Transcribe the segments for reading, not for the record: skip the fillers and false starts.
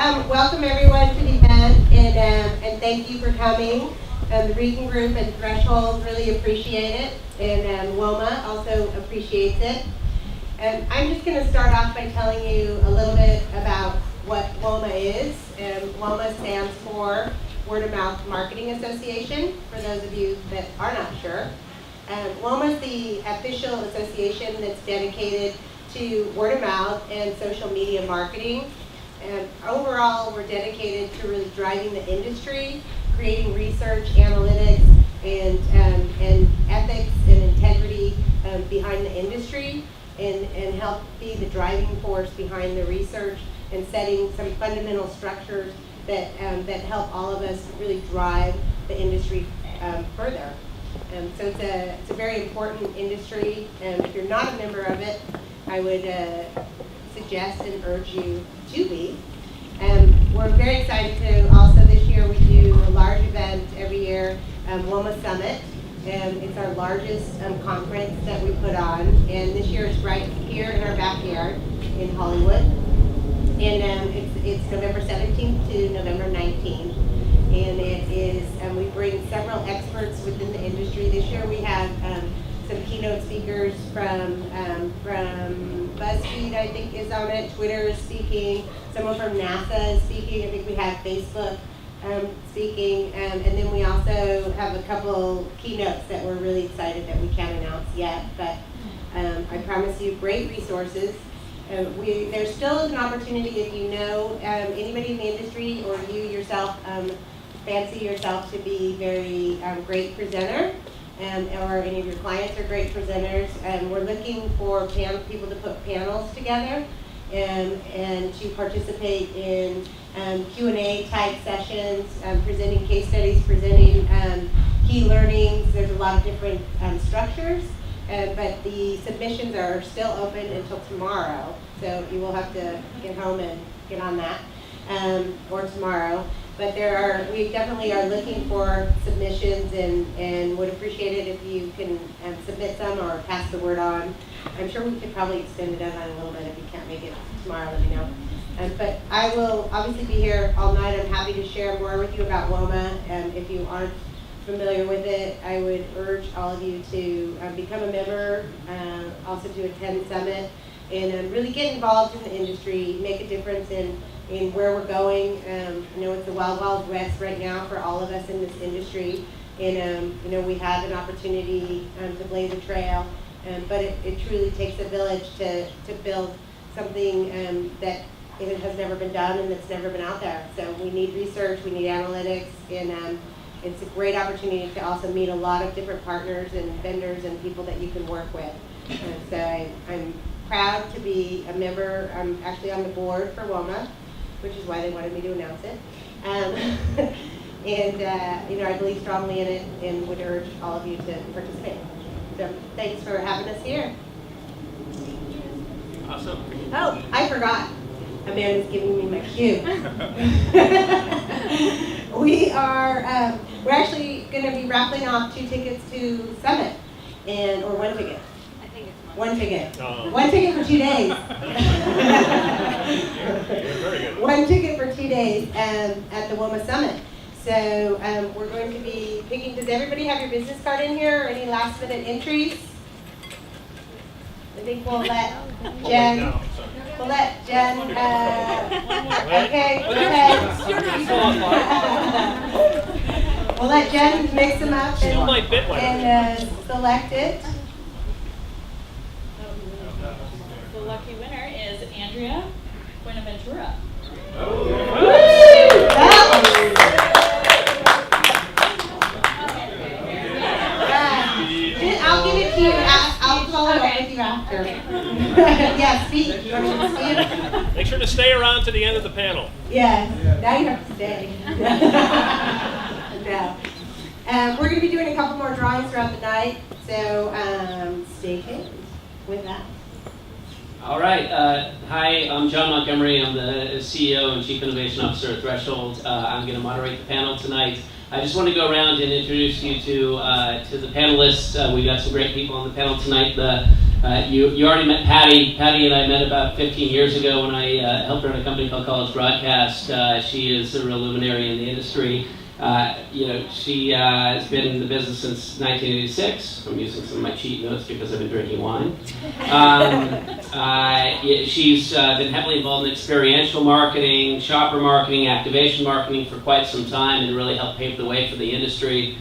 welcome everyone to the event, and thank you for coming. The Regan Group and Threshold really appreciate it, and WOMMA also appreciates it. I'm just going to start off by telling you a little bit about what WOMMA is. WOMMA stands for Word of Mouth Marketing Association, for those of you that are not sure. WOMMA is the official association that's dedicated to word of mouth and social media marketing. Overall, we're dedicated to really driving the industry, creating research, analytics, and ethics and integrity behind the industry, and help be the driving force behind the research and setting some fundamental structures that help all of us really drive the industry further. So it's a very important industry, and if you're not a member of it, I would suggest and urge you to be. We're very excited to also this year we do a large event every year, WOMMA Summit. It's our largest conference that we put on, and this year it's right here in our backyard in Hollywood. And it's November 17th to November 19th. And it is, we bring several experts within the industry. This year we have some keynote speakers from BuzzFeed, I think, is on it. Twitter is speaking. Someone from NASA is speaking. I think we have Facebook speaking. And then we also have a couple keynotes that we're really excited that we can't announce yet. But I promise you great resources. There still is an opportunity if you know anybody in the industry or you yourself fancy yourself to be very great presenter. Or any of your clients are great presenters. We're looking for people to put panels together and to participate in Q&A type sessions, presenting case studies, presenting key learnings. There's a lot of different structures, but the submissions are still open until tomorrow. So you will have to get home and get on that, or tomorrow. But we definitely are looking for submissions and would appreciate it if you can submit some or pass the word on. I'm sure we could probably extend the deadline a little bit if you can't make it tomorrow, let me know. But I will obviously be here all night. I'm happy to share more with you about WOMMA. If you aren't familiar with it, I would urge all of you to become a member, also to attend Summit, and really get involved in the industry, make a difference in where we're going. You know, it's the wild, wild west right now for all of us in this industry. And, you know, we have an opportunity to blaze a trail, but it truly takes a village to build something that it has never been done and that's never been out there. So we need research, we need analytics, and it's a great opportunity to also meet a lot of different partners and vendors and people that you can work with. So I'm proud to be a member. I'm actually on the board for WOMMA, which is why they wanted me to announce it. And you know, I believe strongly in it and would urge all of you to participate. So thanks for having us here. Awesome. Oh, I forgot. Amanda's giving me my cue. We're actually going to be raffling off 2 tickets to Summit, or 1 ticket. I think it's 1 ticket. Oh. 1 ticket for 2 days. Very good. 1 ticket for 2 days at the WOMMA Summit. So we're going to be picking. Does everybody have your business card in here, or any last minute entries? I think we'll let Jen. We'll let Jen. Okay. Go ahead. We'll let Jen mix them up and select it. The lucky winner is Andrea Buenaventura. I'll give it to you. I'll follow up with you after. Yeah, speak. You want me to speak? Make sure to stay around to the end of the panel. Yes. Now you have to stay. No. We're going to be doing a couple more drawings throughout the night, so stay tuned with that. All right. Hi, I'm John Montgomery. I'm the CEO and Chief Innovation Officer at Threshold. I'm going to moderate the panel tonight. I just want to go around and introduce you to the panelists. We've got some great people on the panel tonight. The You already met Patty. Patty and I met about 15 years ago when I helped run a company called College Broadcast. She is a real luminary in the industry. She has been in the business since 1986. I'm using some of my cheat notes because I've been drinking wine. She's been heavily involved in experiential marketing, shopper marketing, activation marketing for quite some time, and really helped pave the way for the industry.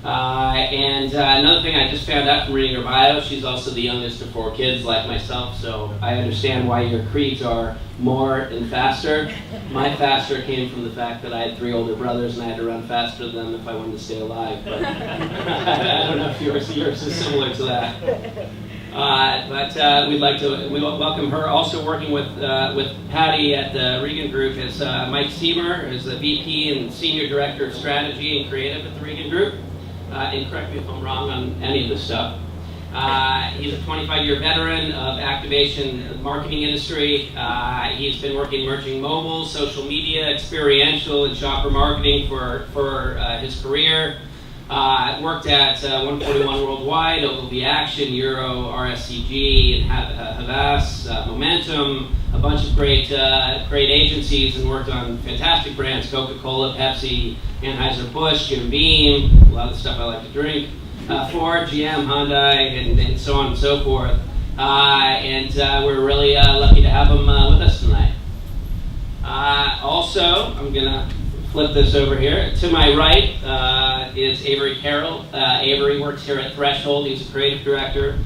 Another thing I just found out from reading her bio, she's also the youngest of 4 kids like myself, so I understand why your creeds are more and faster. My faster came from the fact that I had 3 older brothers and I had to run faster than them if I wanted to stay alive, but I don't know if yours is similar to that. We'd like to welcome her. Also working with Patty at the Regan Group is Mike Seymour, who's the VP and Senior Director of Strategy and Creative at the Regan Group. And correct me if I'm wrong on any of this stuff. He's a 25-year veteran of activation marketing industry. He's been working emerging mobile, social media, experiential, and shopper marketing for his career. Worked at 141 Worldwide, Ogilvy Action, Euro, RSCG, and Havas, Momentum, a bunch of great agencies, and worked on fantastic brands: Coca-Cola, Pepsi, Anheuser-Busch, Jim Beam, a lot of the stuff I like to drink, Ford, GM, Hyundai, and so on and so forth. We're really lucky to have him with us tonight. Also, I'm going to flip this over here. To my right is Avery Carroll. Avery works here at Threshold. He's a creative director.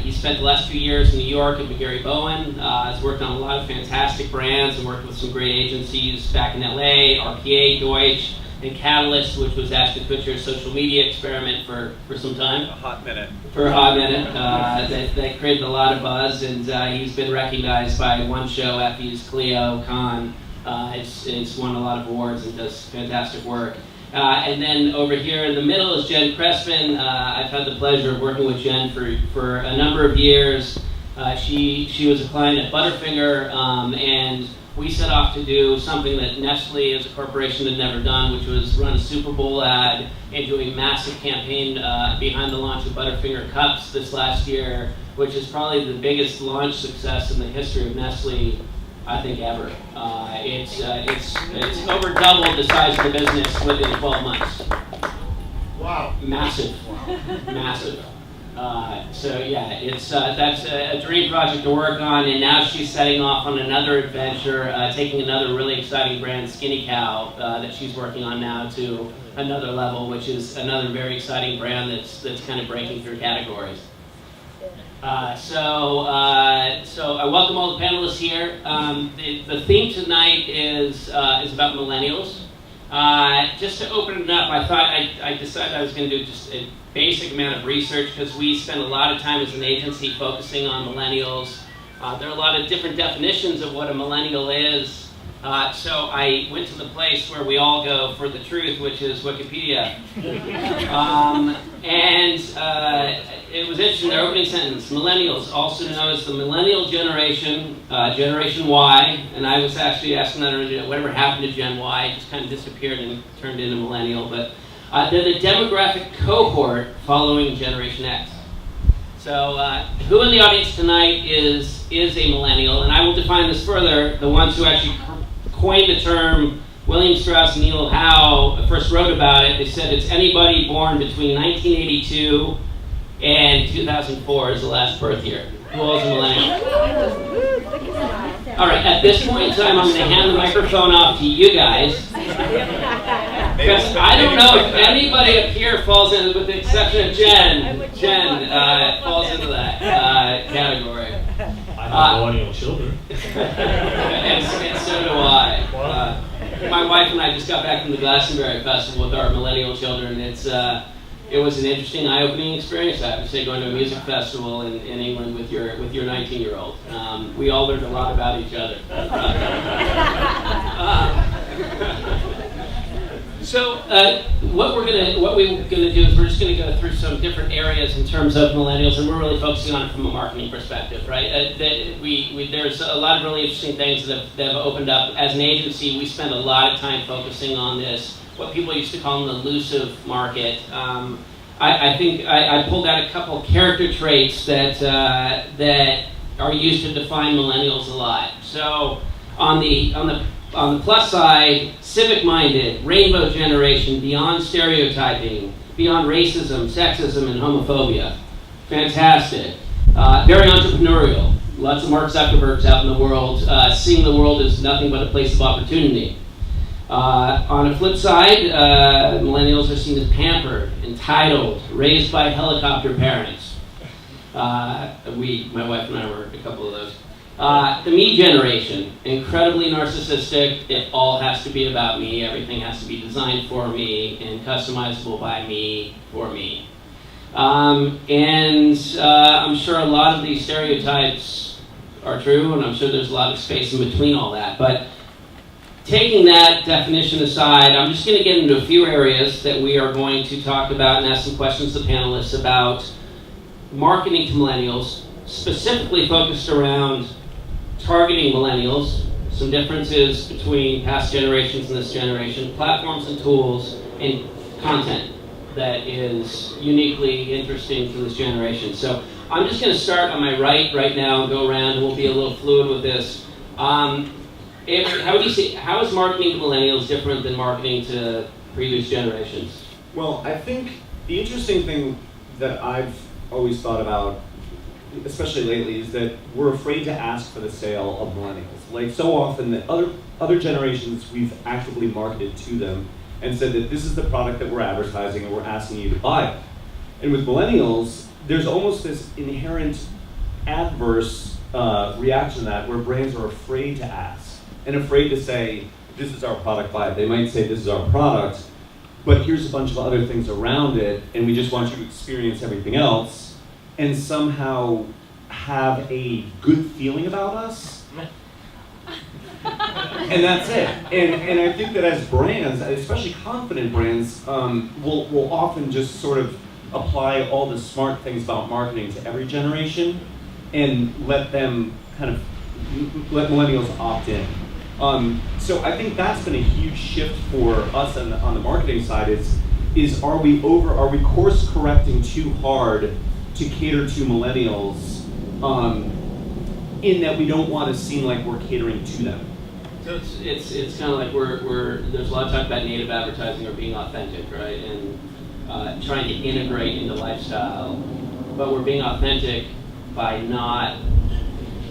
He spent the last 2 years in New York at Gary Bowen. Has worked on a lot of fantastic brands and worked with some great agencies back in LA, RPA, Deutsch, and Catalyst, which was Ashton Kutcher's social media experiment for some time. A hot minute. For a hot minute. That created a lot of buzz, and he's been recognized by one show, Effie's Clio Con. It's won a lot of awards and does fantastic work. And then over here in the middle is Jen Crespin. I've had the pleasure of working with Jen for a number of years. She was a client at Butterfinger, and we set off to do something that Nestle as a corporation had never done, which was run a Super Bowl ad and do a massive campaign behind the launch of Butterfinger Cups this last year, which is probably the biggest launch success in the history of Nestle, I think, ever. It's over doubled the size of the business within 12 months. Wow. Massive. Massive. That's a dream project to work on, and now she's setting off on another adventure, taking another really exciting brand, Skinny Cow, that she's working on now to another level, which is another very exciting brand that's kind of breaking through categories. So I welcome all the panelists here. The theme tonight is about millennials. Just to open it up, I decided I was going to do just a basic amount of research because we spend a lot of time as an agency focusing on millennials. There are a lot of different definitions of what a millennial is. So I went to the place where we all go for the truth, which is Wikipedia. It was interesting, their opening sentence: millennials, also known as the millennial generation, Generation Y, and I was actually asking that originally, whatever happened to Gen Y, it just kind of disappeared and turned into millennial, but they're the demographic cohort following Generation X. So who in the audience tonight is a millennial? And I will define this further. The ones who actually coined the term, William Strauss and Neil Howe, first wrote about it. They said it's anybody born between 1982 and 2004 is the last birth year. Who else is a millennial? All right, at this point in time, I'm going to hand the microphone off to you guys. Because I don't know if anybody up here falls into, with the exception of Jen. Jen falls into that category. I have millennial children. and so do I. My wife and I just got back from the Glastonbury Festival with our millennial children. It was an interesting, eye-opening experience, I have to say, going to a music festival in England with your 19-year-old. We all learned a lot about each other. So what we're gonna do is we're just gonna go through some different areas in terms of millennials, and we're really focusing on it from a marketing perspective, right? There's a lot of really interesting things that have opened up. As an agency, we spend a lot of time focusing on this, what people used to call an elusive market. I think I pulled out a couple character traits that are used to define millennials a lot. So on the plus side, civic-minded, rainbow generation, beyond stereotyping, beyond racism, sexism, and homophobia. Fantastic. Very entrepreneurial. Lots of Mark Zuckerbergs out in the world, seeing the world as nothing but a place of opportunity. On the flip side, millennials are seen as pampered, entitled, raised by helicopter parents. My wife and I were a couple of those. The me generation, incredibly narcissistic. It all has to be about me. Everything has to be designed for me and customizable by me, for me. I'm sure a lot of these stereotypes are true, and I'm sure there's a lot of space in between all that. But taking that definition aside, I'm just going to get into a few areas that we are going to talk about and ask some questions to the panelists about marketing to millennials, specifically focused around targeting millennials, some differences between past generations and this generation, platforms and tools, and content that is uniquely interesting to this generation. So I'm just going to start on my right now and go around, and we'll be a little fluid with this. How do you see, how is marketing to millennials different than marketing to previous generations? Well, I think the interesting thing that I've always thought about, especially lately, is that we're afraid to ask for the sale of millennials. Like so often that other generations, we've actively marketed to them and said that this is the product that we're advertising and we're asking you to buy it. And with millennials, there's almost this inherent adverse reaction to that where brands are afraid to ask and afraid to say, this is our product, buy it. They might say this is our product, but here's a bunch of other things around it, and we just want you to experience everything else and somehow have a good feeling about us. And that's it. And I think that as brands, especially confident brands, will often just sort of apply all the smart things about marketing to every generation and let millennials opt in. So I think that's been a huge shift for us on the marketing side is are we course correcting too hard to cater to millennials in that we don't want to seem like we're catering to them. So it's kind of like there's a lot of talk about native advertising or being authentic, right? And trying to integrate into lifestyle, but we're being authentic by not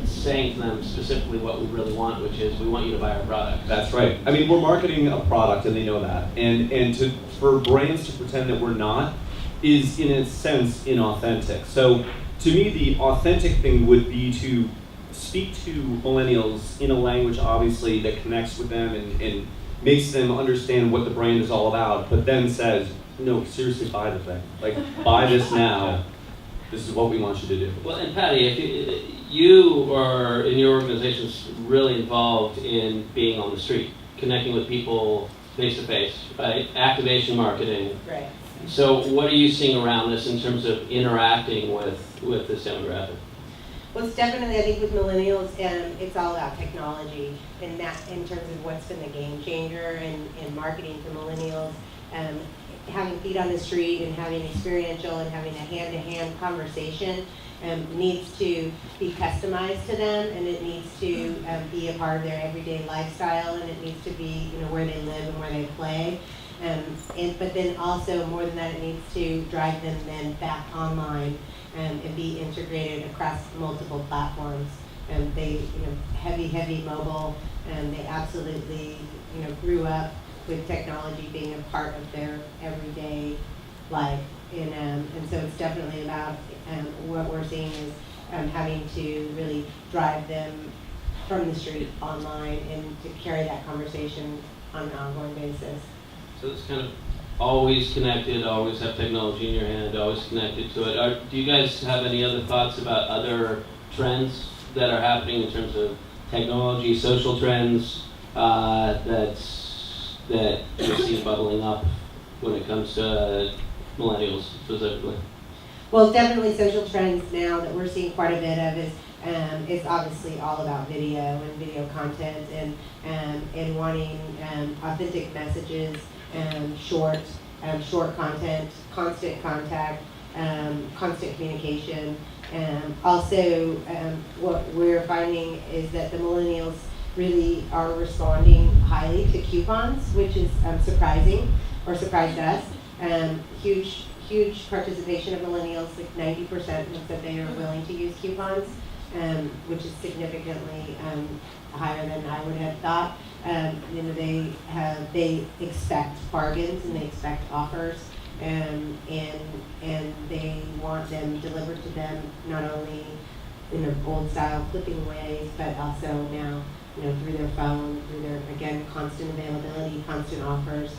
saying to them specifically what we really want, which is we want you to buy our product. That's right. I mean, we're marketing a product, and they know that. And for brands to pretend that we're not is, in a sense, inauthentic. So, to me, the authentic thing would be to speak to millennials in a language, obviously, that connects with them and makes them understand what the brand is all about, but then says, no, seriously, buy the thing. Like, buy this now. This is what we want you to do. Well, and Patty, if you are, in your organization, really involved in being on the street, connecting with people face-to-face, right? Activation marketing. Right. So what are you seeing around this in terms of interacting with this demographic? Well, it's definitely, I think with millennials, it's all about technology, and that in terms of what's been the game changer in marketing for millennials. Having feet on the street and having experiential and having a hand-to-hand conversation needs to be customized to them, and it needs to be a part of their everyday lifestyle, and it needs to be where they live and where they play. But then also, more than that, it needs to drive them then back online and be integrated across multiple platforms. They, heavy mobile, and they absolutely, grew up with technology being a part of their everyday life. And so it's definitely about what we're seeing is having to really drive them from the street online and to carry that conversation on an ongoing basis. So it's kind of always connected, always have technology in your hand, always connected to it. Do you guys have any other thoughts about other trends that are happening in terms of technology, social trends that you see bubbling up when it comes to millennials specifically? Well, definitely social trends now that we're seeing quite a bit of is it's obviously all about video and video content and wanting authentic messages, short short content, constant contact, constant communication. Also, what we're finding is that the millennials really are responding highly to coupons, which is surprising, or surprised us. Huge participation of millennials, like 90% have said they are willing to use coupons, which is significantly higher than I would have thought. They expect bargains and they expect offers, and they want them delivered to them not only in their old style clipping ways, but also now through their phone, through their, again, constant availability, constant offers.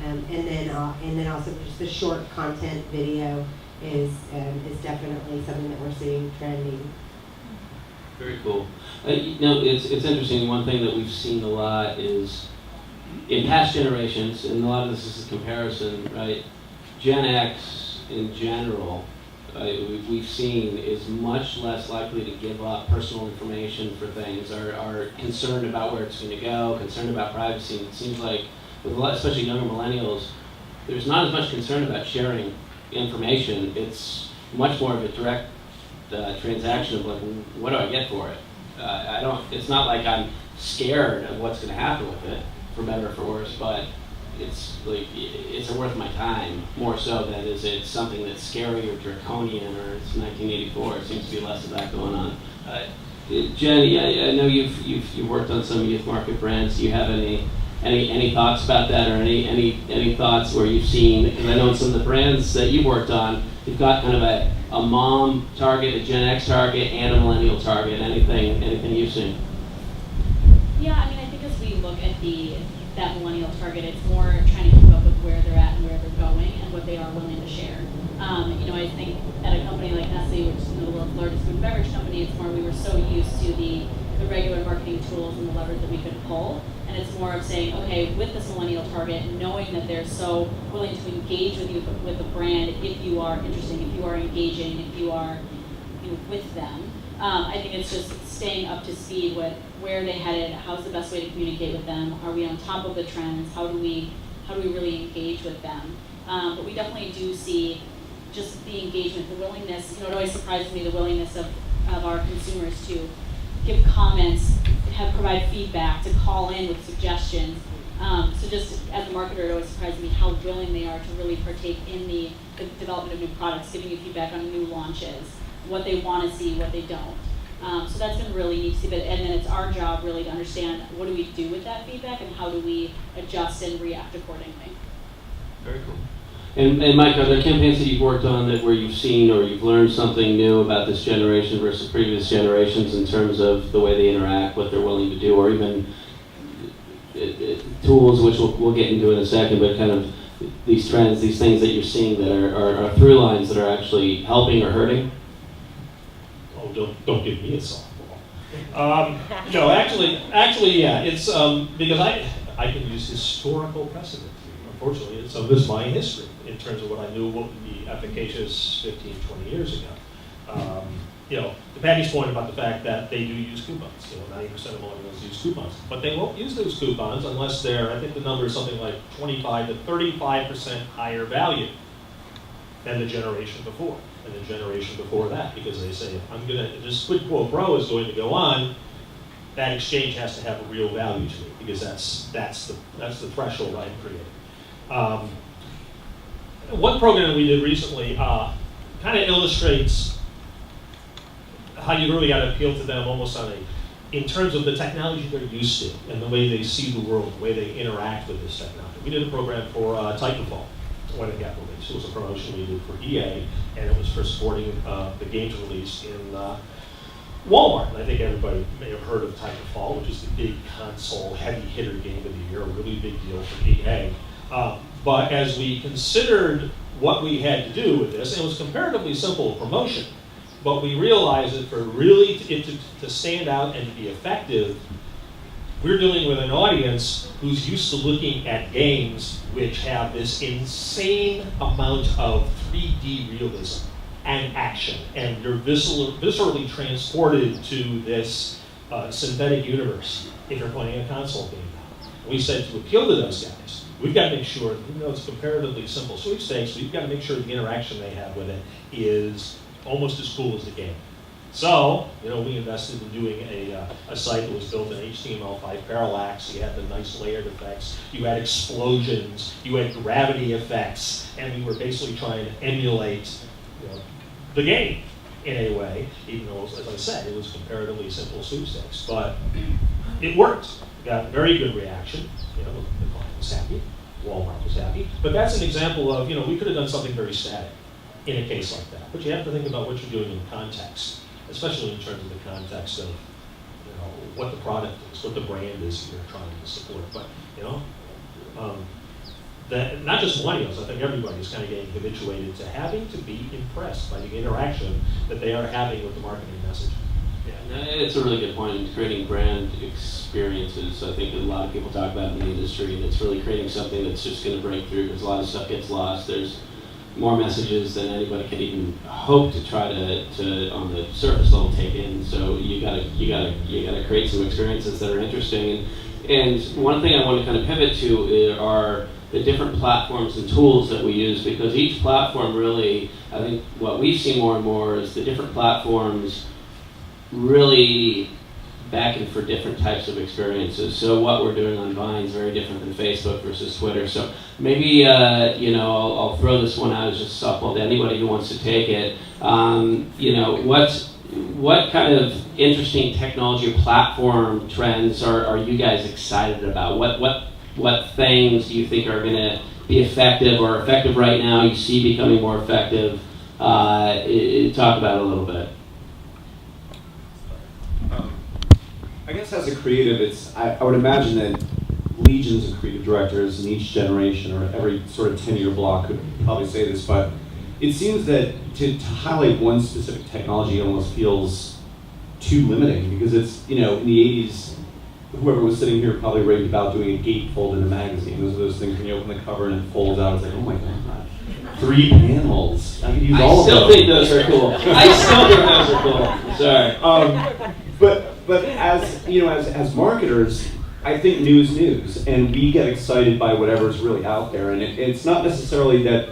And then also just the short content video is definitely something that we're seeing trending. Very cool. It's interesting. One thing that we've seen a lot is in past generations, and a lot of this is a comparison, right? Gen X in general, we've seen is much less likely to give up personal information for things, are concerned about where it's going to go, concerned about privacy. And it seems like with a lot, especially younger millennials, there's not as much concern about sharing information. It's much more of a direct transaction of like, what do I get for it? It's not like I'm scared of what's going to happen with it, for better or for worse, but it's like, it's worth my time, more so than is it something that's scary or draconian or it's 1984. It seems to be less of that going on. Jenny, I know you've worked on some youth market brands. Do you have any thoughts about that, or any thoughts where you've seen, because I know in some of the brands that you've worked on, you've got kind of a mom target, a Gen X target, and a millennial target. Anything you've seen? Yeah, I mean, I think as we look at that millennial target, it's more trying to keep up with where they're at and where they're going and what they are willing to share. I think at a company like Nestle, which is the world's largest food and beverage company, it's more we were so used to the regular marketing tools and the levers that we could pull. And it's more of saying, okay, with this millennial target, knowing that they're so willing to engage with you with the brand, if you are interesting, if you are engaging, if you are with them. I think it's just staying up to speed with where they headed, how's the best way to communicate with them, are we on top of the trends, how do we really engage with them. But we definitely do see just the engagement, the willingness, it always surprises me, the willingness of our consumers to give comments, provide feedback, to call in with suggestions. So just as a marketer, it always surprises me how willing they are to really partake in the development of new products, giving you feedback on new launches, what they want to see, what they don't. So that's been really neat to see. And then it's our job really to understand what do we do with that feedback and how do we adjust and react accordingly. Very cool. And Mike, are there campaigns that you've worked on that where you've seen or you've learned something new about this generation versus previous generations in terms of the way they interact, what they're willing to do, or even tools, which we'll get into in a second, but kind of these trends, these things that you're seeing that are through lines that are actually helping or hurting? Oh, don't give me a softball. No, actually, yeah. It's because I can use historical precedent. Unfortunately, some of it's my history in terms of what I knew what would be efficacious 15, 20 years ago. To Patty's point about the fact that they do use coupons. 90% of millennials use coupons, but they won't use those coupons unless they're, I think the number is something like 25 to 35% higher value than the generation before, and the generation before that, because they say, if I'm gonna, this quid pro quo is going to go on, that exchange has to have a real value to me, because that's the threshold I'm creating. One program we did recently kind of illustrates how you really got to appeal to them almost in terms of the technology they're used to and the way they see the world, the way they interact with this technology. We did a program for Titanfall, oil and capital base. It was a promotion we did for EA, and it was for supporting the game's release in Walmart. And I think everybody may have heard of Titanfall, which is the big console heavy hitter game of the year, a really big deal for EA. But as we considered what we had to do with this, it was comparatively simple promotion, but we realized that for really to stand out and to be effective, we're dealing with an audience who's used to looking at games which have this insane amount of 3D realism and action, and you're viscerally transported to this synthetic universe if you're playing a console game. We said to appeal to those guys, we've got to make sure, even though it's comparatively simple sweepstakes, we've got to make sure the interaction they have with it is almost as cool as the game. So, we invested in doing a site that was built in HTML5 parallax. You had the nice layered effects. You had explosions. You had gravity effects. And we were basically trying to emulate the game in a way, even though, as I said, it was comparatively simple sweepstakes. But it worked. We got very good reaction. The client was happy. Walmart was happy. But that's an example of, we could have done something very static in a case like that. But you have to think about what you're doing in context, especially in terms of the context of what the product is, what the brand is you're trying to support. But not just millennials, I think everybody's kind of getting habituated to having to be impressed by the interaction that they are having with the marketing message. Yeah, it's a really good point in creating brand experiences. I think a lot of people talk about in the industry, and it's really creating something that's just going to break through, because a lot of stuff gets lost. There's more messages than anybody can even hope to try to on the surface level take in. So you gotta create some experiences that are interesting. And one thing I want to kind of pivot to are the different platforms and tools that we use, because each platform really, I think what we see more and more is the different platforms really backing for different types of experiences. So what we're doing on Vine is very different than Facebook versus Twitter. So maybe I'll throw this one out as just a softball to anybody who wants to take it. What kind of interesting technology or platform trends are you guys excited about? What things do you think are going to be effective or effective right now? You see becoming more effective. Talk about it a little bit. I guess as a creative, I would imagine that legions of creative directors in each generation, or every sort of 10-year block could probably say this, but it seems that to highlight one specific technology almost feels too limiting, because it's, in the 80s, whoever was sitting here probably raved about doing a gatefold in a magazine. Those are those things when you open the cover and it folds out. It's like, oh my God, 3 panels. I could use all of them. I still think those are cool. Sorry. But as marketers, I think news, and we get excited by whatever's really out there. And it's not necessarily that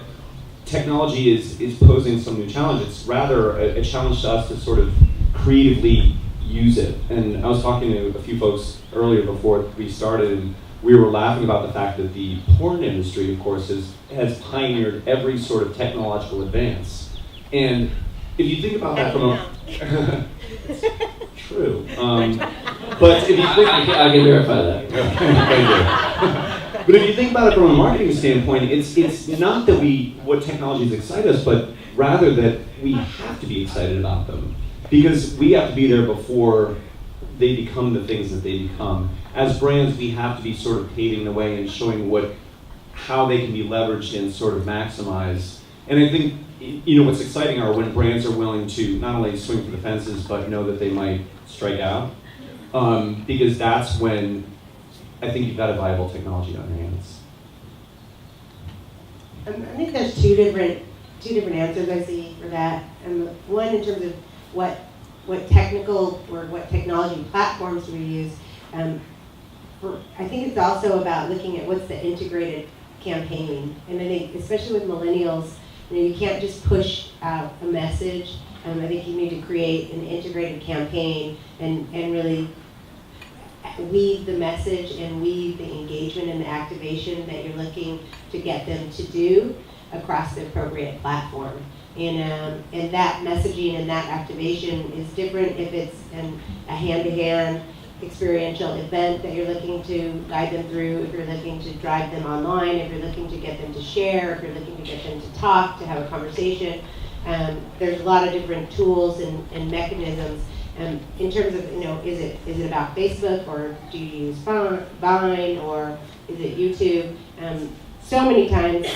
technology is posing some new challenge. It's rather a challenge to us to sort of creatively use it. And I was talking to a few folks earlier before we started, and we were laughing about the fact that the porn industry, of course, has pioneered every sort of technological advance. And if you think about that from a... True. But if you think... I can verify that. Thank you. But if you think about it from a marketing standpoint, it's not that what technologies excite us, but rather that we have to be excited about them. Because we have to be there before they become the things that they become. As brands, we have to be sort of paving the way and showing how they can be leveraged and sort of maximized. And I think, what's exciting are when brands are willing to not only swing for the fences, but know that they might strike out. Because that's when I think you've got a viable technology on your hands. I think there's two different answers I see for that. One in terms of what technical or what technology platforms do we use. I think it's also about looking at what's the integrated campaign. And I think, especially with millennials, you can't just push out a message. I think you need to create an integrated campaign and really weave the message and weave the engagement and the activation that you're looking to get them to do across the appropriate platform. And that messaging and that activation is different if it's a hand-to-hand experiential event that you're looking to guide them through, if you're looking to drive them online, if you're looking to get them to share, if you're looking to get them to talk, to have a conversation. There's a lot of different tools and mechanisms. In terms of, is it about Facebook, or do you use Vine, or is it YouTube? So many times,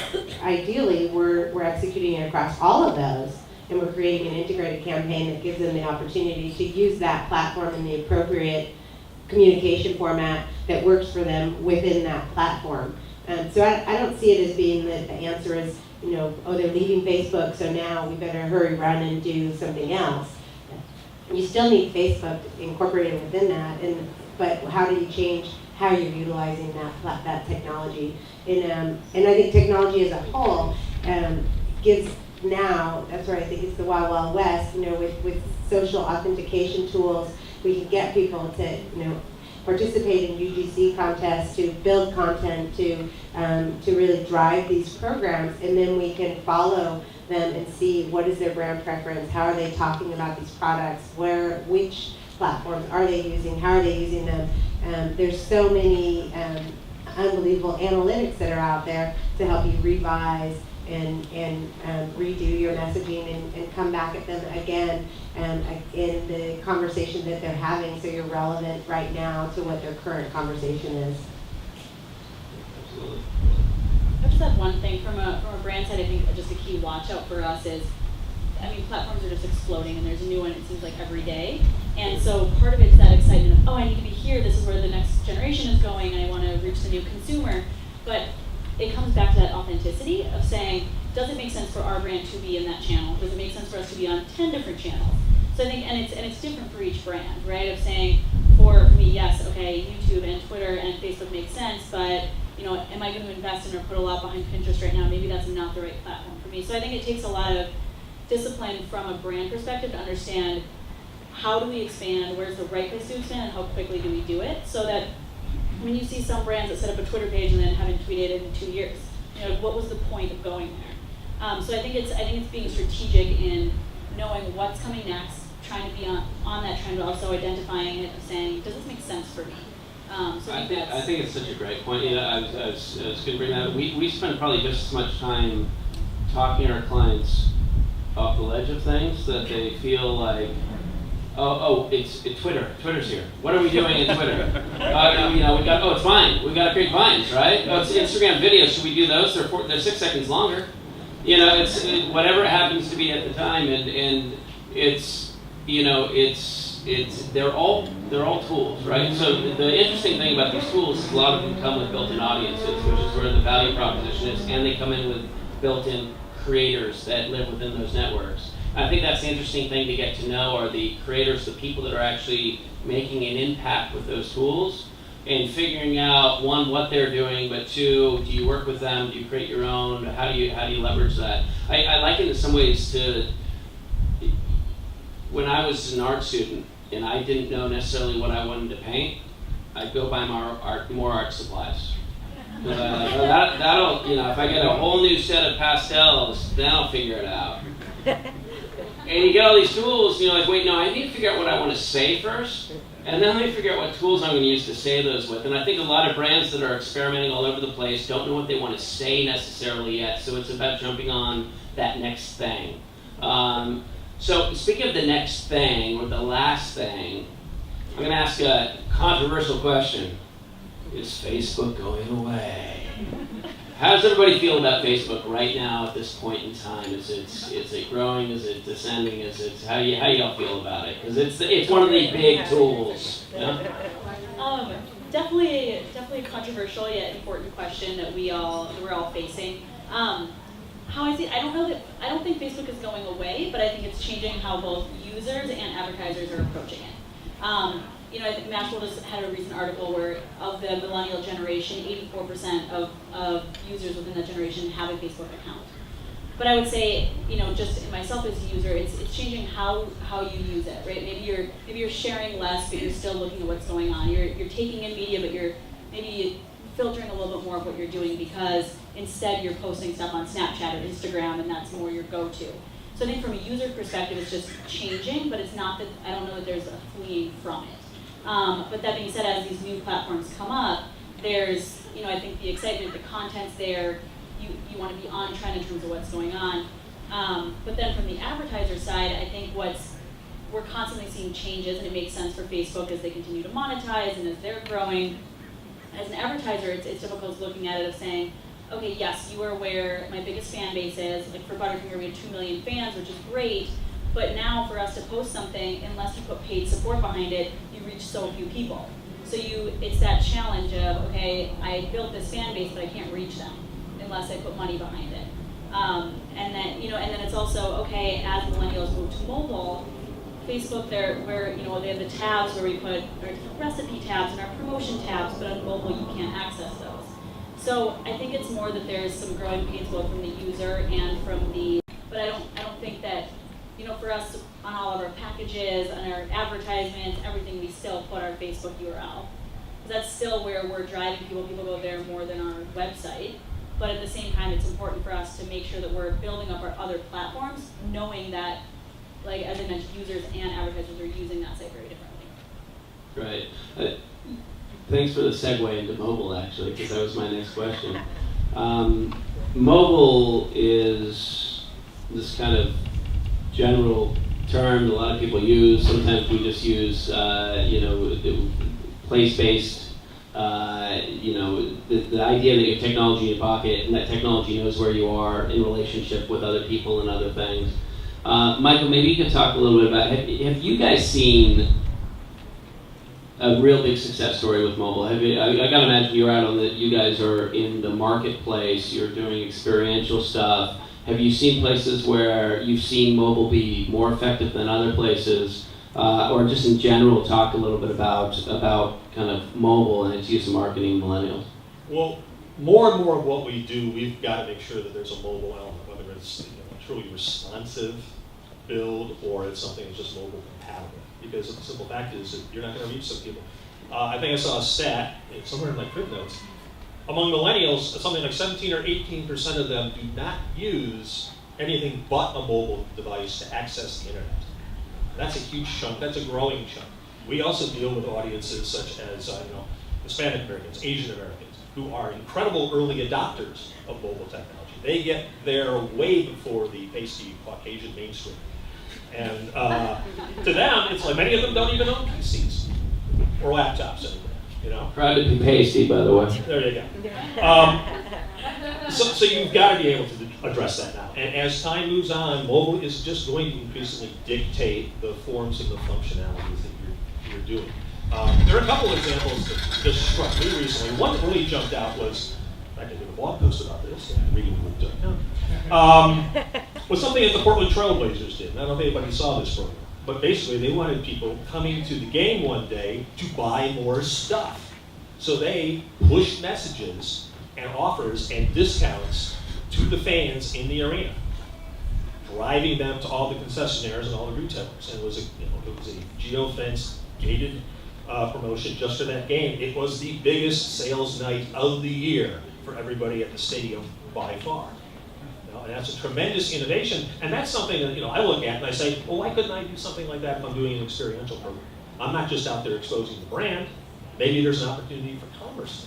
ideally, we're executing it across all of those, and we're creating an integrated campaign that gives them the opportunity to use that platform in the appropriate communication format that works for them within that platform. So I don't see it as being that the answer is, they're leaving Facebook, so now we better hurry, run, and do something else. You still need Facebook incorporated within that, but how do you change how you're utilizing that technology. And I think technology as a whole gives now, that's where I think it's the Wild Wild West, with social authentication tools, we can get people to, participate in UGC contests, to build content, to really drive these programs, and then we can follow them and see what is their brand preference, how are they talking about these products, which platforms are they using, how are they using them. There's so many unbelievable analytics that are out there to help you revise and redo your messaging and come back at them again in the conversation that they're having, so you're relevant right now to what their current conversation is. Absolutely. I just have one thing from a brand side. I think just a key watch out for us is, platforms are just exploding, and there's a new one, it seems like, every day. And so part of it's that excitement of, I need to be here, this is where the next generation is going, and I want to reach the new consumer. But it comes back to that authenticity of saying, does it make sense for our brand to be in that channel? Does it make sense for us to be on 10 different channels? So I think, and it's different for each brand, right? Of saying, for me, yes, okay, YouTube and Twitter and Facebook make sense, but am I going to invest in or put a lot behind Pinterest right now? Maybe that's not the right platform for me. So I think it takes a lot of discipline from a brand perspective to understand, how do we expand, where's the right place to expand, and how quickly do we do it, so that when you see some brands that set up a Twitter page and then haven't tweeted in 2 years, what was the point of going there? So I think it's being strategic in knowing what's coming next, trying to be on that trend, but also identifying it and saying, does this make sense for me? So I think it's such a great point. I was going to bring that up. We spend probably just as much time talking to our clients off the ledge of things that they feel like, it's Twitter. Twitter's here. What are we doing in Twitter? It's Vine. We've got to create Vines, right? Oh, it's Instagram videos. Should we do those? They're 6 seconds longer. It's whatever it happens to be at the time, and they're all tools, right? So the interesting thing about these tools is a lot of them come with built-in audiences, which is where the value proposition is, and they come in with built-in creators that live within those networks. I think that's the interesting thing to get to know, are the creators, the people that are actually making an impact with those tools, and figuring out, one, what they're doing, but two, do you work with them, do you create your own, how do you leverage that? I liken it in some ways to when I was an art student and I didn't know necessarily what I wanted to paint, I'd go buy more art supplies. That'll, if I get a whole new set of pastels, then I'll figure it out. And you get all these tools, wait, no, I need to figure out what I want to say first, and then let me figure out what tools I'm going to use to say those with. And I think a lot of brands that are experimenting all over the place don't know what they want to say necessarily yet, so it's about jumping on that next thing. So speaking of the next thing, or the last thing, I'm going to ask a controversial question. Is Facebook going away? How does everybody feel about Facebook right now at this point in time? Is it growing? Is it descending? How do y'all feel about it? Because it's one of the big tools. Yeah? Definitely a controversial yet important question that we're all facing. How I see it, I don't think Facebook is going away, but I think it's changing how both users and advertisers are approaching it. I think Mashable just had a recent article where of the millennial generation, 84% of users within that generation have a Facebook account. But I would say, just myself as a user, it's changing how you use it, right? Maybe you're sharing less, but you're still looking at what's going on. You're taking in media, but you're maybe filtering a little bit more of what you're doing, because instead you're posting stuff on Snapchat or Instagram, and that's more your go-to. So I think from a user perspective, it's just changing, but it's not that, I don't know that there's a fleeing from it. But that being said, as these new platforms come up, there's, I think the excitement, the content's there, you want to be on trend in terms of what's going on. But then from the advertiser side, I think we're constantly seeing changes, and it makes sense for Facebook as they continue to monetize and as they're growing. As an advertiser, it's difficult looking at it of saying, okay, yes, you are where my biggest fan base is. Like for Butterfinger, we had 2 million fans, which is great. But now for us to post something, unless you put paid support behind it, you reach so few people. So it's that challenge of, okay, I built this fan base, but I can't reach them unless I put money behind it. And then it's also, okay, as millennials move to mobile, Facebook, where they have the tabs where we put our different recipe tabs and our promotion tabs, but on mobile you can't access those. So I think it's more that there's some growing pains both from the user and from the. But I don't think that for us on all of our packages, on our advertisements, everything, we still put our Facebook URL. That's still where we're driving people. People go there more than our website. But at the same time, it's important for us to make sure that we're building up our other platforms, knowing that, like as I mentioned, users and advertisers are using that site very differently. Right. Thanks for the segue into mobile, actually, because that was my next question. Mobile is this kind of general term that a lot of people use. Sometimes we just use, place-based. The idea that you have technology in your pocket and that technology knows where you are in relationship with other people and other things. Michael, maybe you could talk a little bit about, have you guys seen a real big success story with mobile? I gotta imagine you guys are in the marketplace, you're doing experiential stuff. Have you seen places where you've seen mobile be more effective than other places? Or just in general, talk a little bit about kind of mobile and its use in marketing millennials. Well, more and more of what we do, we've got to make sure that there's a mobile element, whether it's a truly responsive build or it's something that's just mobile compatible. Because the simple fact is that you're not going to reach some people. I think I saw a stat somewhere in my crib notes. Among millennials, something like 17 or 18% of them do not use anything but a mobile device to access the internet. That's a huge chunk. That's a growing chunk. We also deal with audiences such as Hispanic Americans, Asian Americans, who are incredible early adopters of mobile technology. They get there way before the pasty Caucasian mainstream. And to them, it's like many of them don't even own PCs or laptops anymore. Proud to be pasty, by the way. There you go. So you've got to be able to address that now. And as time moves on, mobile is just going to increasingly dictate the forms and the functionalities that you're doing. There are a couple of examples that just struck me recently. One that really jumped out was, I did a blog post about this, was something that the Portland Trailblazers did. I don't know if anybody saw this program, but basically they wanted people coming to the game one day to buy more stuff. So they pushed messages and offers and discounts to the fans in the arena, driving them to all the concessionaires and all the retailers. And it was a geo-fenced, gated promotion just for that game. It was the biggest sales night of the year for everybody at the stadium by far. And that's a tremendous innovation, and that's something that I look at and I say, well, why couldn't I do something like that if I'm doing an experiential program? I'm not just out there exposing the brand. Maybe there's an opportunity for commerce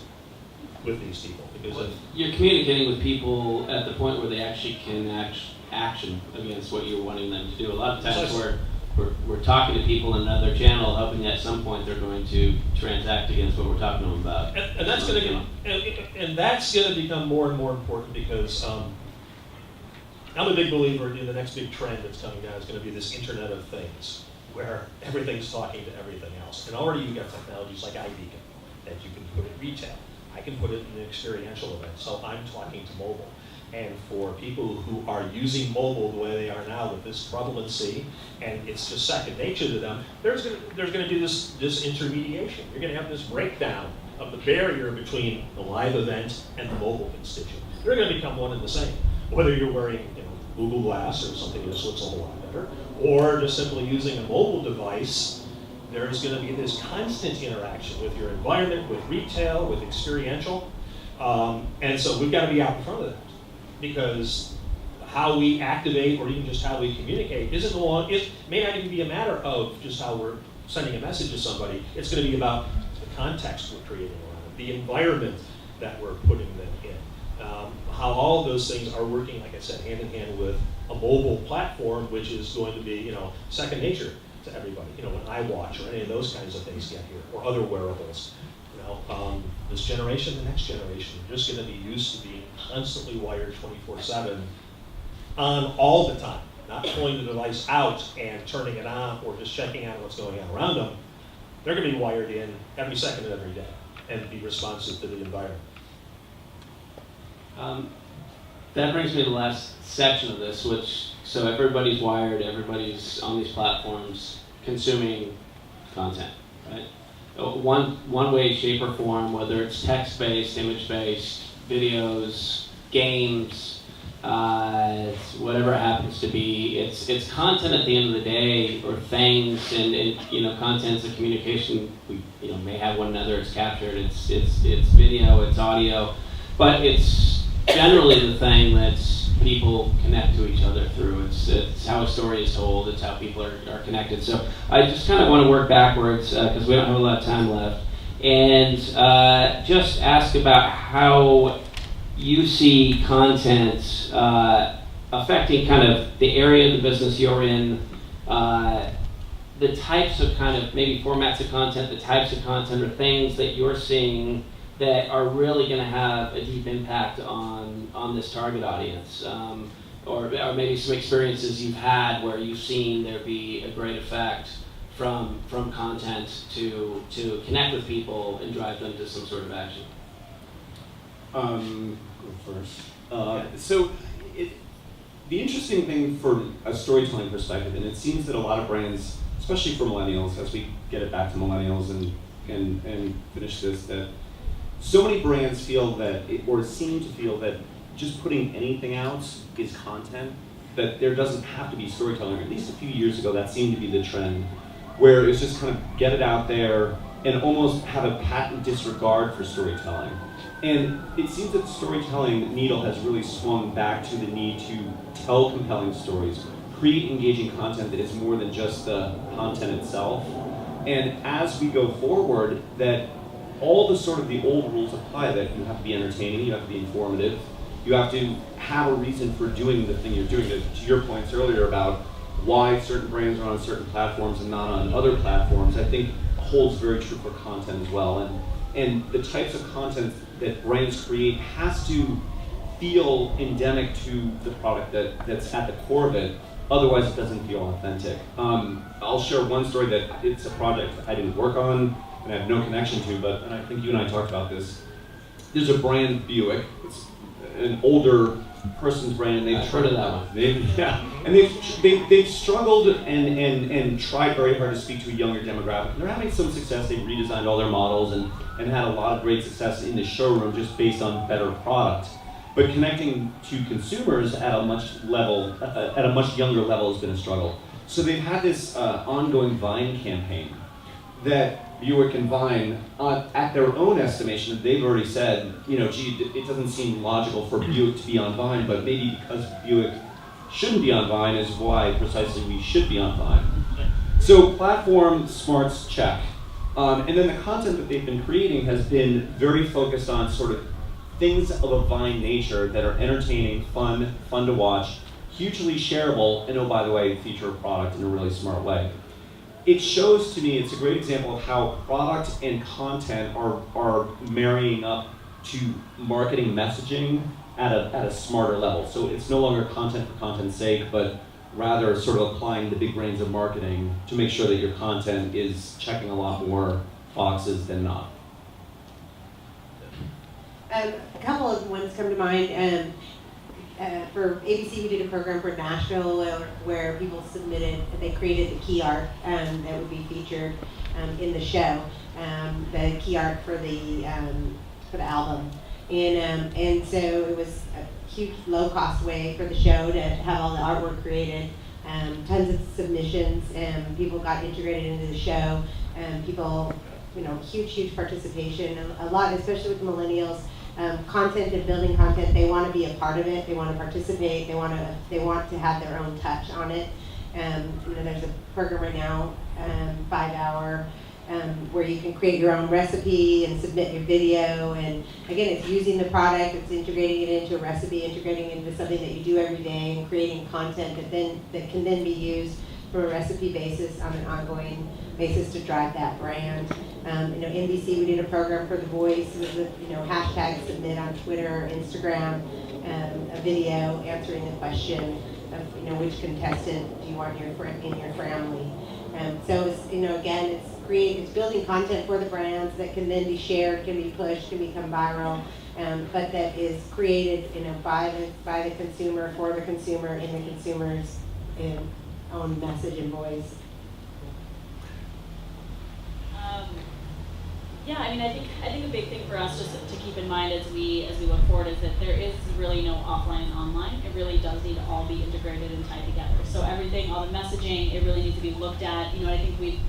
with these people because you're communicating with people at the point where they actually can action against what you're wanting them to do. A lot of times we're talking to people in another channel, hoping that at some point they're going to transact against what we're talking to them about. And that's going to become more and more important because I'm a big believer in the next big trend that's coming down is going to be this Internet of Things, where everything's talking to everything else. And already you've got technologies like iBeacon that you can put in retail. I can put it in an experiential event, so I'm talking to mobile. And for people who are using mobile the way they are now with this prevalency, and it's just second nature to them, there's going to be this intermediation. You're going to have this breakdown of the barrier between the live event and the mobile constituent. They're going to become one and the same. Whether you're wearing Google Glass or something that looks a whole lot better, or just simply using a mobile device, there's going to be this constant interaction with your environment, with retail, with experiential. And so we've got to be out in front of that. Because how we activate or even just how we communicate it may not even be a matter of just how we're sending a message to somebody. It's going to be about the context we're creating around it, the environment that we're putting them in. How all of those things are working, like I said, hand in hand with a mobile platform, which is going to be, second nature to everybody. When iWatch or any of those kinds of things get here, or other wearables. This generation, the next generation, are just going to be used to being constantly wired 24/7 on all the time, not pulling the device out and turning it on or just checking out what's going on around them. They're going to be wired in every second of every day and be responsive to the environment. That brings me to the last section of this, so everybody's wired, everybody's on these platforms. consuming content, right? One way, shape, or form, whether it's text-based, image-based, videos, games, whatever it happens to be, it's content at the end of the day, or things, and content's a communication. We may have one another. It's captured. It's video. It's audio, but it's generally the thing that people connect to each other through. It's how a story is told. It's how people are connected. So I just kind of want to work backwards because we don't have a lot of time left, and just ask about how you see content affecting kind of the area of the business you're in, the types of kind of maybe formats of content, the types of content or things that you're seeing that are really going to have a deep impact on this target audience, or maybe some experiences you've had where you've seen there be a great effect from content to connect with people and drive them to some sort of action. Go first. The interesting thing from a storytelling perspective, and it seems that a lot of brands, especially for millennials, as we get it back to millennials and finish this, that so many brands feel that, or seem to feel that just putting anything out is content, that there doesn't have to be storytelling. At least a few years ago, that seemed to be the trend, where it's just kind of get it out there and almost have a patent disregard for storytelling. And it seems that the storytelling needle has really swung back to the need to tell compelling stories, create engaging content that is more than just the content itself. And as we go forward, that all the sort of the old rules apply, that you have to be entertaining, you have to be informative, you have to have a reason for doing the thing you're doing. To your points earlier about why certain brands are on certain platforms and not on other platforms, I think holds very true for content as well. And the types of content that brands create has to feel endemic to the product that's at the core of it. Otherwise, it doesn't feel authentic. I'll share one story that it's a project I didn't work on and I have no connection to, and I think you and I talked about this. There's a brand, Buick. It's an older person's brand, and they've heard of that one. They've struggled and tried very hard to speak to a younger demographic. And they're having some success. They've redesigned all their models and had a lot of great success in the showroom just based on better product. But connecting to consumers at a much younger level has been a struggle. So they've had this ongoing Vine campaign that Buick and Vine, at their own estimation, they've already said, it doesn't seem logical for Buick to be on Vine, but maybe because Buick shouldn't be on Vine is why precisely we should be on Vine. So platform smarts, check. And then the content that they've been creating has been very focused on sort of things of a Vine nature that are entertaining, fun to watch, hugely shareable, and oh, by the way, feature a product in a really smart way. It shows to me, it's a great example of how product and content are marrying up to marketing messaging at a smarter level. So it's no longer content for content's sake, but rather sort of applying the big brains of marketing to make sure that your content is checking a lot more boxes than not. A couple of ones come to mind. For ABC, we did a program for Nashville where people submitted, they created the key art that would be featured in the show, the key art for the album. And so it was a huge low-cost way for the show to have all the artwork created. Tons of submissions, and people got integrated into the show. People, huge participation. A lot, especially with millennials. Content and building content, they want to be a part of it. They want to participate. They want to have their own touch on it. There's a program right now, 5-hour, where you can create your own recipe and submit your video. And again, it's using the product, it's integrating it into a recipe, integrating it into something that you do every day, and creating content that can then be used from a recipe basis on an ongoing basis to drive that brand. NBC, we did a program for The Voice with hashtag submit on Twitter, Instagram, a video answering the question of which contestant do you want in your family. So it's again it's building content for the brands that can then be shared, can be pushed, can become viral, but that is created by the consumer, for the consumer, in the consumer's own message and voice. Yeah, I mean, I think a big thing for us just to keep in mind as we look forward is that there is really no offline and online. It really does need to all be integrated and tied together. So everything, all the messaging, it really needs to be looked at. You know, I think we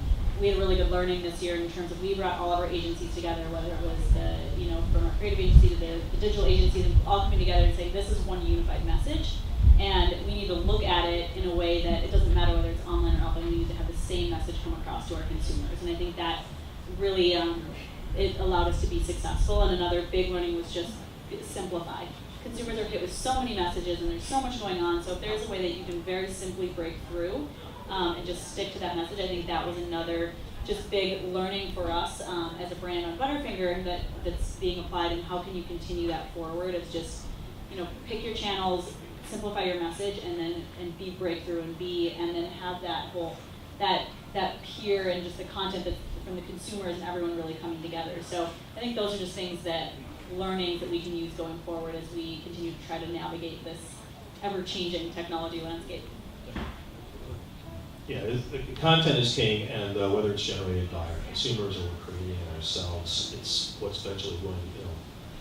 had really good learning this year in terms of we brought all of our agencies together, whether it was the, you know, from our creative agency to the digital agencies, and all coming together and saying this is one unified message. And we need to look at it in a way that it doesn't matter whether it's online or offline. We need to have the same message come across to our consumers. And I think that really it allowed us to be successful. And another big learning was just simplify. Consumers are hit with so many messages and there's so much going on. So if there's a way that you can very simply break through and just stick to that message, I think that was another just big learning for us as a brand on Butterfinger that's being applied. And how can you continue that forward? It's just, you know, pick your channels, simplify your message, and be breakthrough and then have that whole that peer and just the content that from the consumers and everyone really coming together. So I think those are just learnings that we can use going forward as we continue to try to navigate this ever-changing technology landscape. Yeah, the content is king, and whether it's generated by our consumers or we're creating it ourselves, it's what's eventually going to, you know,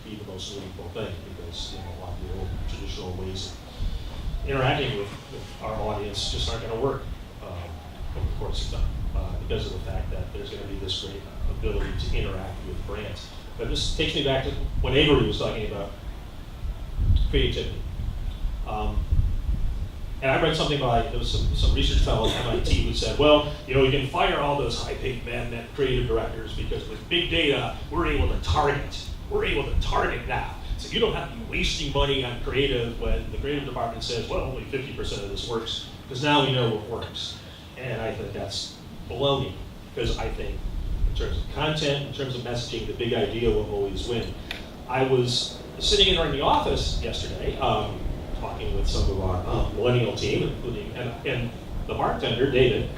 be the most meaningful thing, because, you know, a lot of the old traditional ways of interacting with our audience just aren't going to work over the course of time. Because of the fact that there's going to be this great ability to interact with brands. But this takes me back to when Avery was talking about creativity. And I read something there was some research fellow at MIT who said, well, you know, you can fire all those high-paid men and creative directors because with big data, we're able to target. We're able to target now. So you don't have to be wasting money on creative when the creative department says, well, only 50% of this works, because now we know what works. And I think that's baloney, because I think in terms of content, in terms of messaging, the big idea will always win. I was sitting in the office yesterday, talking with some of our millennial team, including and the bartender, David,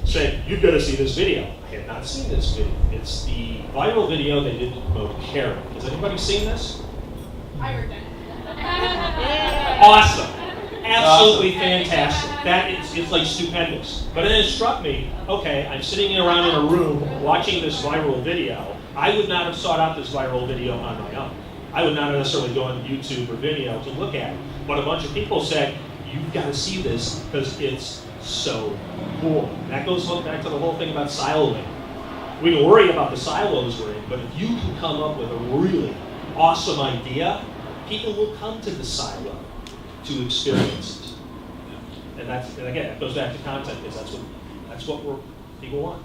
said, you've got to see this video. I had not seen this video. It's the viral video they did to promote Karen. Has anybody seen this? I heard that. Awesome. Absolutely fantastic. That is, it's like stupendous. But then it struck me, okay, I'm sitting around in a room watching this viral video. I would not have sought out this viral video on my own. I would not have necessarily gone to YouTube or Vimeo to look at it. But a bunch of people said, you've got to see this because it's so cool. And that goes back to the whole thing about siloing. We can worry about the silos we're in, but if you can come up with a really awesome idea, people will come to the silo to experience it. And again, it goes back to content, because that's what people want.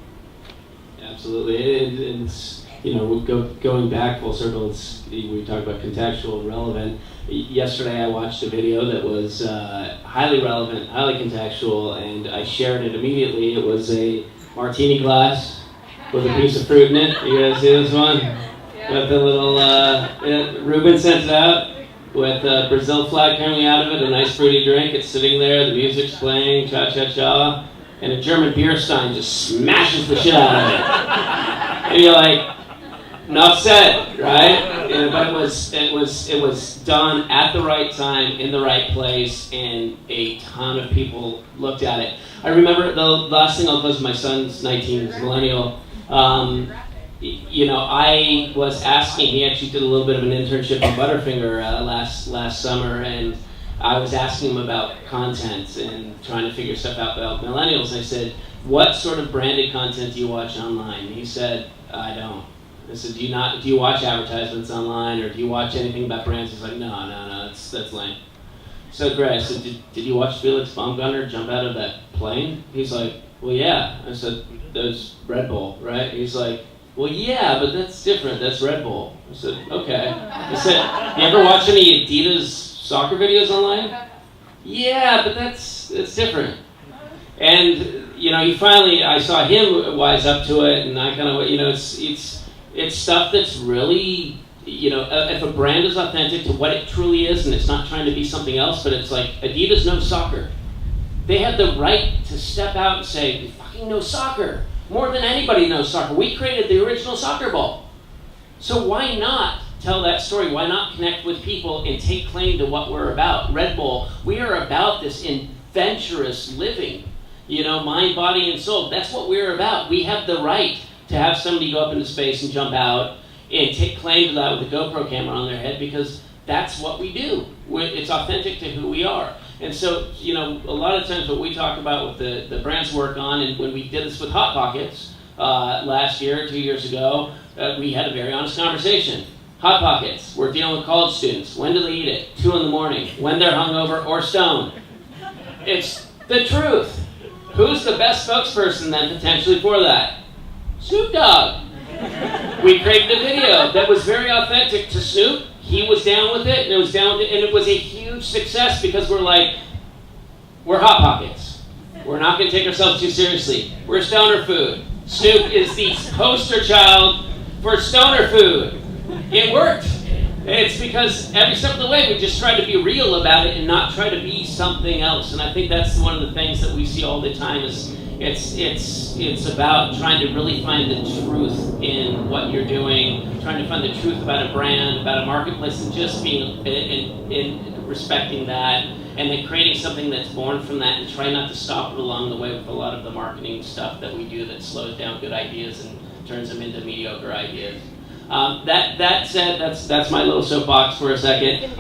Absolutely. It's, you know, going back full circle, we talk about contextual and relevant. Yesterday I watched a video that was highly relevant, highly contextual, and I shared it immediately. It was a martini glass with a piece of fruit in it. You guys see this one? With the little, Ruben sent it out with a Brazil flag coming out of it, a nice fruity drink. It's sitting there, the music's playing, cha-cha-cha, and a German beer stein just smashes the shit out of it. And you're like, enough said, right? But it was done at the right time, in the right place, and a ton of people looked at it. I remember the last thing I'll close with, my son's 19, he's a millennial. You know, I was asking, he actually did a little bit of an internship on Butterfinger last summer, and I was asking him about content and trying to figure stuff out about millennials. And I said, what sort of branded content do you watch online? And he said, I don't. I said, do you watch advertisements online, or do you watch anything about brands? He's like, no, that's lame. So great. I said, did you watch Felix Baumgartner jump out of that plane? He's like, well, yeah. I said, there's Red Bull, right? He's like, well, yeah, but that's different. That's Red Bull. I said, okay. I said, you ever watch any Adidas soccer videos online? Yeah, but that's different. And, you know, I saw him wise up to it, and I kind of, you know, it's stuff that's really, you know, if a brand is authentic to what it truly is, and it's not trying to be something else, but it's like, Adidas knows soccer. They have the right to step out and say, we fucking know soccer. More than anybody knows soccer. We created the original soccer ball. So why not tell that story? Why not connect with people and take claim to what we're about? Red Bull, we are about this adventurous living, you know, mind, body, and soul. That's what we're about. We have the right to have somebody go up into space and jump out and take claim to that with a GoPro camera on their head, because that's what we do. It's authentic to who we are. And so, you know, a lot of times what we talk about with the brands work on, and when we did this with Hot Pockets last year, 2 years ago, we had a very honest conversation. Hot Pockets, we're dealing with college students. When do they eat it? 2 in the morning, when they're hungover or stoned. It's the truth. Who's the best spokesperson then potentially for that? Snoop Dogg. We created a video that was very authentic to Snoop. He was down with it, and it was a huge success, because we're like, we're Hot Pockets. We're not going to take ourselves too seriously. We're stoner food. Snoop is the poster child for stoner food. It worked. It's because every step of the way we just try to be real about it and not try to be something else. And I think that's one of the things that we see all the time is it's about trying to really find the truth in what you're doing, trying to find the truth about a brand, about a marketplace, and just being in respecting that, and then creating something that's born from that, and try not to stop it along the way with a lot of the marketing stuff that we do that slows down good ideas and turns them into mediocre ideas. That said, that's my little soapbox for a second.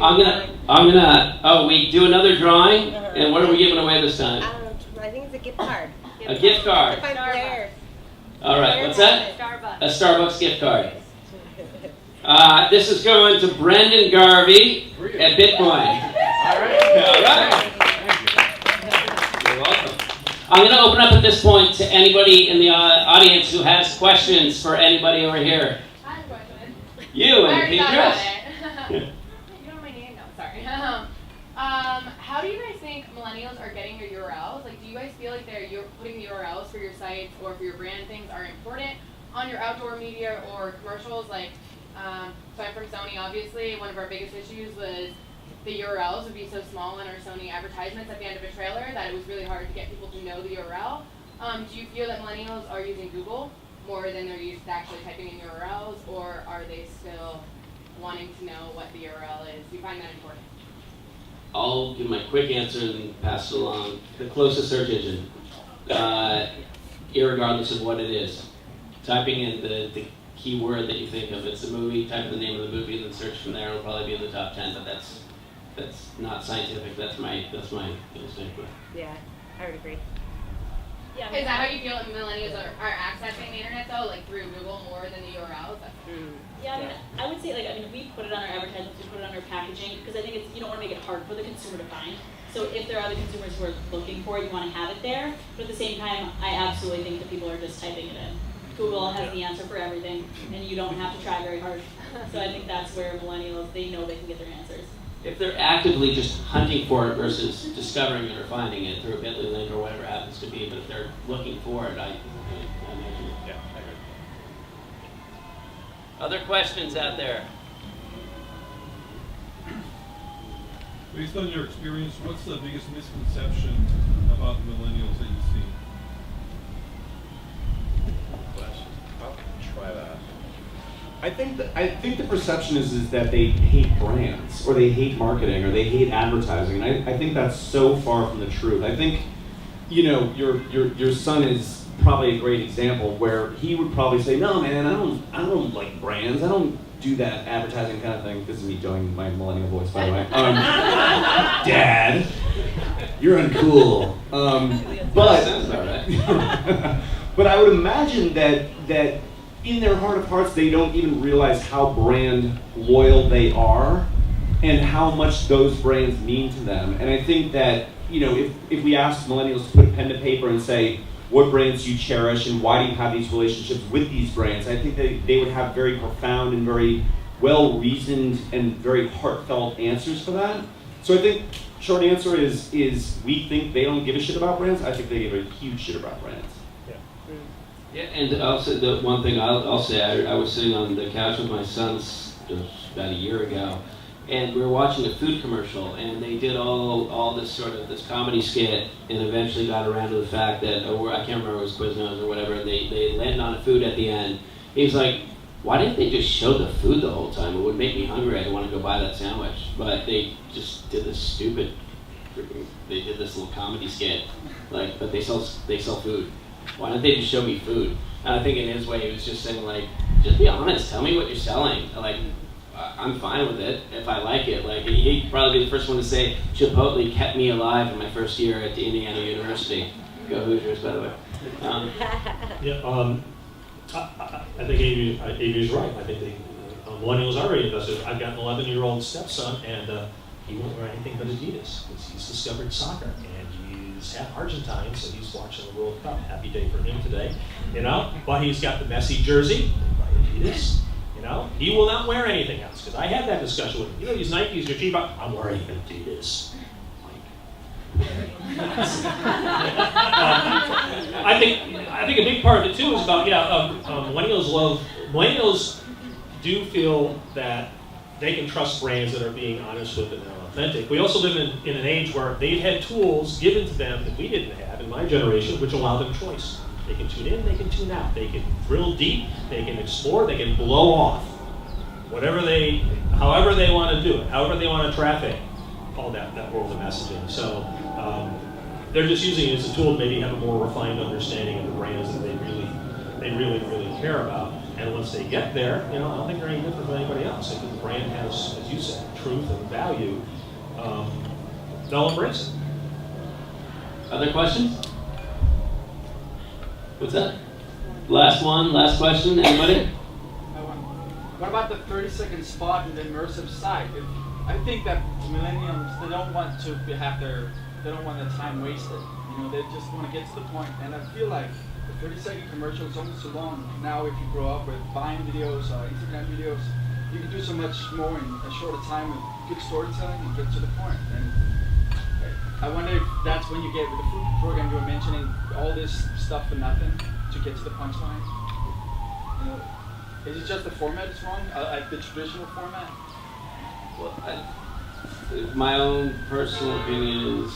We do another drawing, and what are we giving away this time? I think it's a gift card. A gift card. All right, what's that? Starbucks. A Starbucks gift card. This is going to Brendan Garvey at Bitcoin. All right. You're welcome. I'm going to open up at this point to anybody in the audience who has questions for anybody over here. I have a question. You I and already Pete thought Dress. about it. You know my name? No, sorry. How do you guys think millennials are getting your URLs? Like, do you guys feel like you're putting the URLs for your sites or for your brand things are important on your outdoor media or commercials? Like, so I'm from Sony, obviously. One of our biggest issues was the URLs would be so small in our Sony advertisements at the end of a trailer that it was really hard to get people to know the URL. Do you feel that millennials are using Google more than they're used to actually typing in URLs, or are they still wanting to know what the URL is? Do you find that important? I'll give my quick answer and pass it along. The closest search engine, irregardless of what it is. Typing in the keyword that you think of. It's a movie, type in the name of the movie, and then search from there. It'll probably be in the top 10, but that's not scientific. That's my instinct. Yeah, I would agree. Yeah, Is that how you feel that millennials are accessing the internet though, like through Google more than the URLs? Yeah, I mean, I would say, we put it on our advertisements, we put it on our packaging, because I think you don't want to make it hard for the consumer to find. So if there are other consumers who are looking for it, you want to have it there. But at the same time, I absolutely think that people are just typing it in. Google has the answer for everything, and you don't have to try very hard. So I think that's where millennials, they know they can get their answers. If they're actively just hunting for it versus discovering it or finding it through a Bitly link or whatever it happens to be, but if they're looking for it, I imagine. Yeah, I agree. Other questions out there? Based on your experience, what's the biggest misconception about the millennials that you see? I'll try that. I think the perception is that they hate brands, or they hate marketing, or they hate advertising, and I think that's so far from the truth. I think, you know, your son is probably a great example where he would probably say, no man, I don't like brands, I don't do that advertising kind of thing. This is me doing my millennial voice, by the way. Dad, you're uncool. But I would imagine that in their heart of hearts, they don't even realize how brand loyal they are and how much those brands mean to them. And I think that, you know, if we ask millennials to put pen to paper and say, what brands do you cherish and why do you have these relationships with these brands, I think they would have very profound and very well-reasoned and very heartfelt answers for that. So I think short answer is we think they don't give a shit about brands. I think they give a huge shit about brands. Yeah, and also the one thing I'll say, I was sitting on the couch with my sons about a year ago, and we were watching a food commercial, and they did all this sort of this comedy skit, and eventually got around to the fact that, I can't remember if it was Quiznos or whatever, and they landed on a food at the end. He's like, why didn't they just show the food the whole time? It would make me hungry. I'd want to go buy that sandwich. But they just did this they did this little comedy skit, but they sell food. Why don't they just show me food? And I think in his way, he was just saying like, just be honest. Tell me what you're selling. Like, I'm fine with it if I like it. Like, he'd probably be the first one to say Chipotle kept me alive in my first year at Indiana University. Go Hoosiers, by the way. I think Avery's right. I think millennials are already invested. I've got an 11-year-old stepson, and he won't wear anything but Adidas because he's discovered soccer, and he's half Argentine, so he's watching the World Cup. Happy day for him today, But he's got the Messi jersey by Adidas. He will not wear anything else because I had that discussion with him. These Nikes are cheap. I'm wearing Adidas. I think a big part of it too is about millennials do feel that they can trust brands that are being honest with them and are authentic. We also live in an age where they've had tools given to them that we didn't have in my generation, which allow them choice. They can tune in, they can tune out, they can drill deep, they can explore, they can blow off. However they want to do it, however they want to traffic all that world of messaging. So they're just using it as a tool to maybe have a more refined understanding of the brands that they really care about. And once they get there, I don't think they're any different from anybody else. If the brand has, as you said, truth and value, they'll embrace it. Other questions? What's that? Last question, anybody? What about the 30-second spot in the immersive site? I think that millennials, they don't want the time wasted. They just want to get to the point. And I feel like the 30-second commercial is almost too long. Now, if you grow up with Vine videos, Instagram videos, you can do so much more in a shorter time with good storytelling and get to the point. And I wonder if that's when you get with the food program you were mentioning, all this stuff for nothing to get to the punchline. Is it just the format is wrong, like the traditional format? Well, my own personal opinion is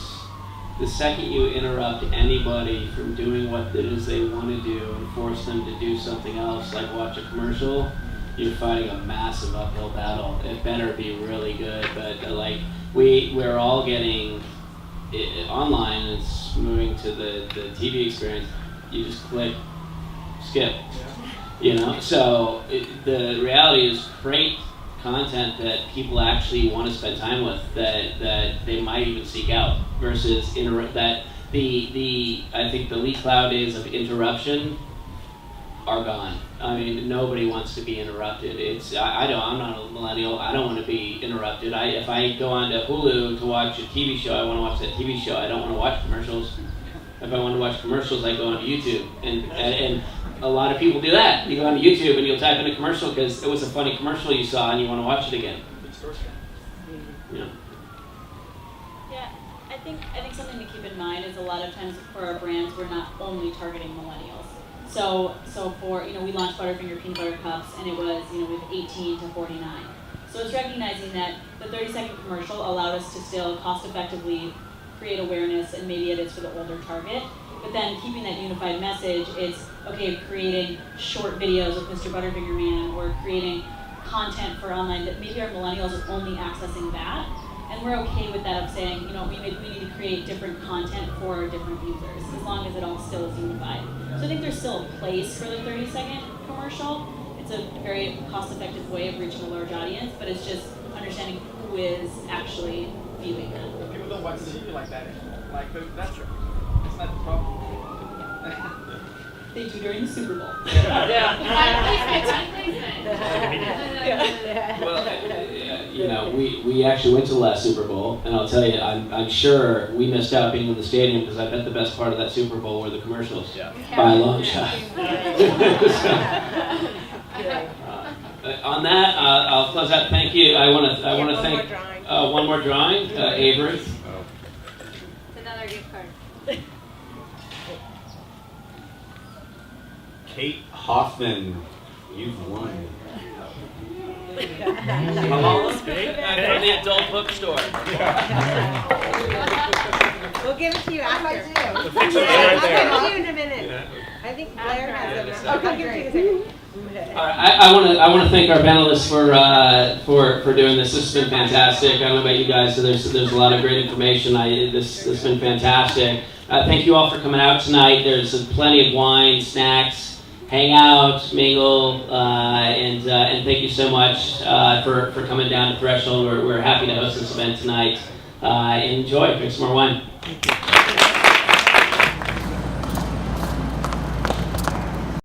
the second you interrupt anybody from doing what it is they want to do and force them to do something else, like watch a commercial, you're fighting a massive uphill battle. It better be really good, but we're all getting online. It's moving to the TV experience. You just click, skip. So the reality is create content that people actually want to spend time with, that they might even seek out, versus I think the lead cloud days of interruption are gone. I mean, nobody wants to be interrupted. I'm not a millennial. I don't want to be interrupted. If I go on to Hulu to watch a TV show, I want to watch that TV show. I don't want to watch commercials. If I want to watch commercials, I go on YouTube, and a lot of people do that. You go on YouTube and you'll type in a commercial because it was a funny commercial you saw and you want to watch it again. Yeah. Yeah, I think something to keep in mind is a lot of times for our brands, we're not only targeting millennials. So for, we launched Butterfinger Peanut Butter Cups, and it was, with 18 to 49. So it's recognizing that the 30-second commercial allowed us to still cost-effectively create awareness, and maybe it is for the older target. But then keeping that unified message is, creating short videos of Mr. Butterfinger Man, or creating content for online that maybe our millennials are only accessing that. And we're okay with that, of saying, we need to create different content for different users, as long as it all still is unified. So I think there's still a place for the 30-second commercial. It's a very cost-effective way of reaching a large audience, but it's just understanding who is actually viewing that. People don't watch TV like that anymore. That's true. It's not the problem. They do during the Super Bowl. Well, we actually went to the last Super Bowl, and I'll tell you, I'm sure we missed out being in the stadium, because I bet the best part of that Super Bowl were the commercials, by a long shot. On that, I'll close out. Thank you. I want to thank one more drawing, Avery. It's another gift card. Kate Hoffman, you've won. From the adult bookstore. We'll give it to you after. The picture's right I'll there. give it to you in a minute. I think Blair has them. I'll give it to you in a second. All right, I want to thank our panelists for doing this. This has been fantastic. I don't know about you guys, so there's a lot of great information. This has been fantastic. Thank you all for coming out tonight. There's plenty of wine, snacks, hang out, mingle, and thank you so much for coming down to Threshold. We're happy to host this event tonight. Enjoy, drink some more wine.